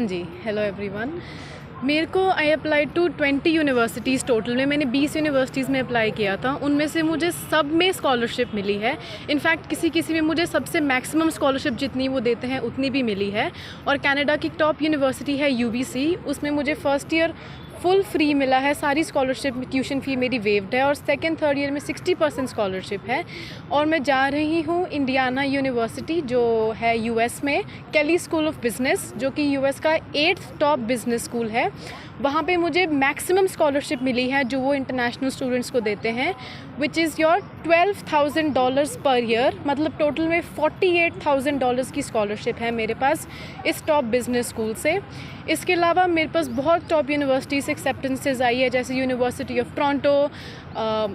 जी, hello everyone. मेरे को I apply to 20 universities total में। मैंने 20 यूनिवर्सिटीज़ में अप्लाई किया था। उनमें से मुझे सब में स्कॉलरशिप मिली है। इनफैक्ट किसी किसी में मुझे सबसे मैक्सिमम स्कॉलरशिप जितनी वो देते हैं उतनी भी मिली है। और कनाडा की टॉप यूनिवर्सिटी है UBC, उसमें मुझे फ़र्स्ट ईयर फुल फ्री मिला है। सारी स्कॉलरशिप, ट्यूशन फ़ी मेरी वेव्ड है और सेकंड थर्ड ईयर में 60% स्कॉलरशिप है। और मैं जा रही हूँ इंडियाना यूनिवर्सिटी जो है US में, केली स्कूल ऑफ बिज़नेस, जो कि US का 8th टॉप बिज़नेस स्कूल है। वहाँ पे मुझे मैक्सिमम स्कॉलरशिप मिली है जो वो इंटरनेशनल स्टूडेंट्स को देते हैं, which is your $12,000 per year. मतलब टोटल में $48,000 की स्कॉलरशिप है मेरे पास इस टॉप बिज़नेस स्कूल से। इसके अलावा मेरे पास बहुत टॉप यूनिवर्सिटी से एक्सेप्टेंसेज आई है, जैसे यूनिवर्सिटी ऑफ टोरंटो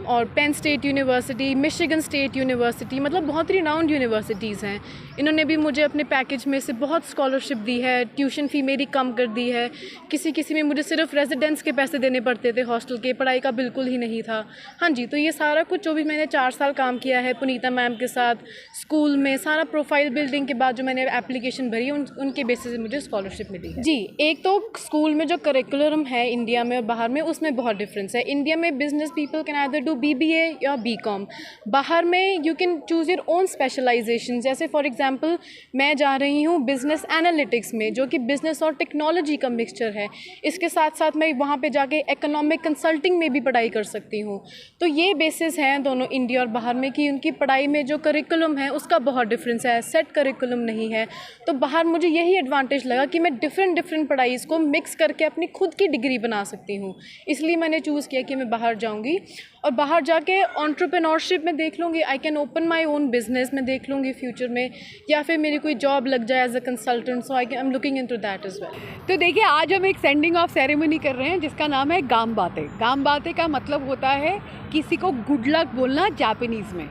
और Penn State university, Michigan state university, मतलब बहुत रिनाउंड यूनिवर्सिटीज़ हैं। इन्होंने भी मुझे अपने पैकेज में से बहुत स्कॉलरशिप दी है, ट्यूशन फ़ी मेरी कम कर दी है। किसी किसी में मुझे सिर्फ रेजिडेंस के पैसे देने पड़ते थे, हॉस्टल के, पढ़ाई का बिल्कुल ही नहीं था। हाँ जी, तो ये सारा कुछ जो भी मैंने 4 साल काम किया है पुनीता मैम के साथ स्कूल में, सारा प्रोफाइल बिल्डिंग के बाद जो मैंने एप्लीकेशन भरी उनके बेसिस पे मुझे स्कॉलरशिप मिली है। जी, एक तो स्कूल में जो करिकुलम है इंडिया में और बाहर में, उसमें बहुत डिफरेंस है। इंडिया में business people can either do BBA या BCom। बाहर में you can choose your own specialisation. जैसे फॉर एग्जांपल मैं जा रही हूँ बिजनेस एनालिटिक्स में, जो कि बिजनेस और टेक्नोलॉजी का मिक्सचर है। इसके साथ साथ मैं वहाँ पे जाके इकोनॉमिक कंसल्टिंग में भी पढ़ाई कर सकती हूँ। तो ये बेसिस हैं दोनों इंडिया और बाहर में कि उनकी पढ़ाई में जो करिकुलम है उसका बहुत डिफरेंस है, सेट करिकुलम नहीं है। तो बाहर मुझे यही एडवांटेज लगा कि मैं डिफरेंट पढ़ाई को मिक्स करके अपनी खुद की डिग्री बना सकती हूँ। इसलिए मैंने चूज़ किया कि मैं बाहर जाऊँगी और बाहर जाके एंटरप्रेन्योरशिप में देख लूँगी। I can open my own business में देख लूँगी फ्यूचर में, या फिर मेरी कोई जॉब लग जाए as a consultant. So I am looking into that as well. तो देखिए, आज हम एक सेंडिंग ऑफ सेरेमनी कर रहे हैं जिसका नाम है गाम बातें। गाम बातें का मतलब होता है किसी को गुड लक बोलना जापानीज़ में।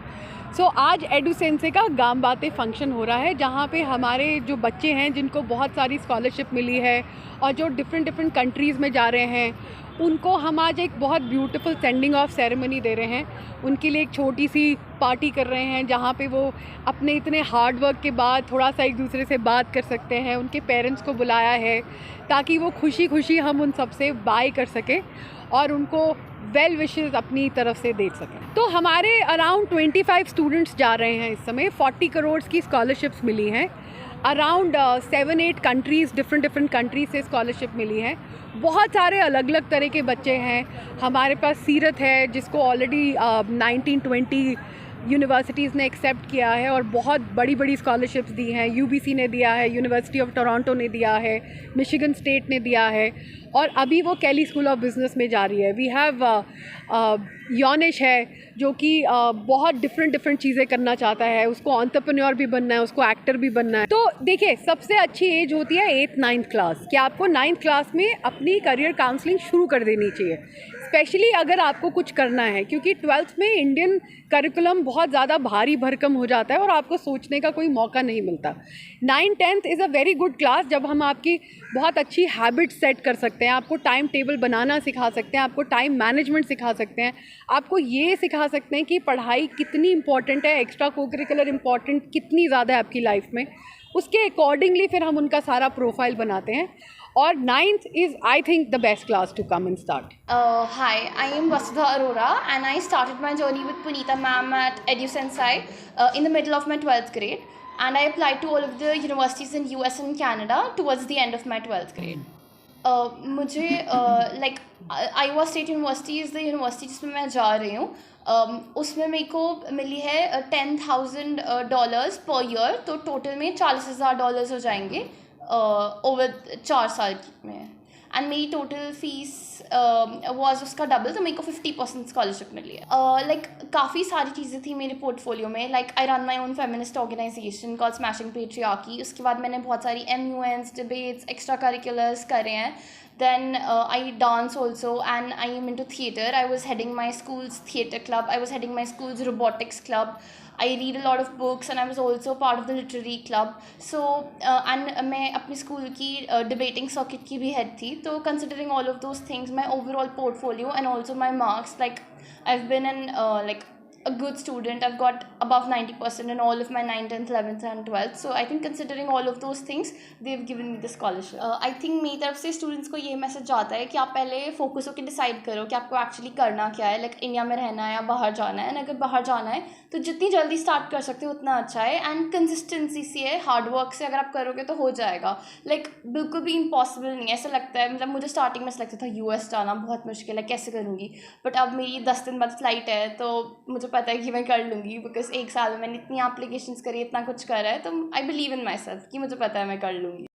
सो आज एडुसेंसे का गाम बातें फंक्शन हो रहा है, जहाँ पे हमारे जो बच्चे हैं जिनको बहुत सारी स्कॉलरशिप मिली है और जो डिफरेंट कंट्रीज़ में जा रहे हैं, उनको हम आज एक बहुत ब्यूटीफुल सेंडिंग ऑफ सेरेमनी दे रहे हैं। उनके लिए एक छोटी सी पार्टी कर रहे हैं जहाँ पे वो अपने इतने हार्ड वर्क के बाद थोड़ा सा एक दूसरे से बात कर सकते हैं। उनके पेरेंट्स को बुलाया है ताकि वो खुशी खुशी हम उन सब से बाय कर सकें और उनको वेल विशेस अपनी तरफ से दे सकें। तो हमारे अराउंड 25 स्टूडेंट्स जा रहे हैं इस समय। 40 करोड़ की स्कॉलरशिप्स मिली हैं। अराउंड 7-8 कंट्रीज़, डिफरेंट कंट्रीज से स्कॉलरशिप मिली है। बहुत सारे अलग अलग तरह के बच्चे हैं। हमारे पास सीरत है जिसको ऑलरेडी 19-20 यूनिवर्सिटीज़ ने एक्सेप्ट किया है और बहुत बड़ी स्कॉलरशिप्स दी हैं। UBC ने दिया है, यूनिवर्सिटी ऑफ टोरंटो ने दिया है, मिशिगन स्टेट ने दिया है और अभी वो केली स्कूल ऑफ बिज़नेस में जा रही है। वी हैव योनिश है जो कि बहुत डिफरेंट चीज़ें करना चाहता है। उसको एंटरप्रेन्योर भी बनना है, उसको एक्टर भी बनना है। तो देखिए, सबसे अच्छी एज होती है 8th-9th क्लास कि आपको 9th क्लास में अपनी करियर काउंसलिंग शुरू कर देनी चाहिए, स्पेशली अगर आपको कुछ करना है, क्योंकि 12th में इंडियन करिकुलम बहुत ज़्यादा भारी भरकम हो जाता है और आपको सोचने का कोई मौका नहीं मिलता। 9th-10th is a very good class जब हम आपकी बहुत अच्छी हैबिट सेट कर सकते हैं, आपको टाइम टेबल बनाना सिखा सकते हैं, आपको टाइम मैनेजमेंट सिखा सकते हैं, आपको ये सिखा सकते हैं कि पढ़ाई कितनी इंपॉर्टेंट है, एक्स्ट्रा कोकरिकुलर इंपॉर्टेंट कितनी ज़्यादा है आपकी लाइफ में। उसके अकॉर्डिंगली फिर हम उनका सारा प्रोफाइल बनाते हैं और 9th is, I think, the best class to come and start. Hi, I am Vasudha Arora and I started my journey with Puneeta ma'am at EduSensei in the middle of my 12th grade, and I applied to all of the universities in US and Canada towards the end of my 12th grade. मुझे like Iowa State University is the university जिसमें मैं जा रही हूँ। उसमें मेरे को मिली है $10,000 पर ईयर, तो टोटल में $40,000 हो जाएंगे ओवर 4 साल में। एंड मेरी टोटल फीस वॉज उसका डबल, तो मेरे को 50% स्कॉलरशिप मिली है। लाइक काफ़ी सारी चीज़ें थी मेरे पोर्टफोलियो में। Like I run my own feminist organisation called smashing patriarchy. उसके बाद मैंने बहुत सारी MUNs, डिबेट्स, एक्स्ट्रा करिकुलर्स करे हैं। Then I dance also, and I am into theatre. I was heading my school's theatre club. I was heading my school's robotics club. I read a lot of books, and I was also part of the literary club. So and मैं अपने school की debating circuit की भी head थी. तो considering all of those things, my overall portfolio and also my marks, like I've been in like a good student. I've got above 90% in all of my 9th, 10th, 11th and 12th. So I think considering all of those things, they've given me the scholarship. I think मेरी तरफ से students को ये message जाता है कि आप पहले फोकस होकर डिसाइड करो कि आपको एक्चुअली करना क्या है, लाइक इंडिया में रहना है या बाहर जाना है. एंड अगर बाहर जाना है तो जितनी जल्दी स्टार्ट कर सकते हो उतना अच्छा है. एंड कंसिस्टेंसी से है, हार्ड वर्क से अगर आप करोगे तो हो जाएगा. लाइक बिल्कुल भी इम्पॉसिबल नहीं है ऐसा लगता है. मतलब मुझे स्टार्टिंग में ऐसा लगता था US जाना बहुत मुश्किल है, कैसे करूँगी. बट अब मेरी 10 दिन बाद फ्लाइट है तो मुझे पता है कि मैं कर लूँगी. बिकॉज एक साल में मैंने इतनी एप्लीकेशंस करी, इतना कुछ करा है, तो I believe in my self कि मुझे पता है मैं कर लूँगी.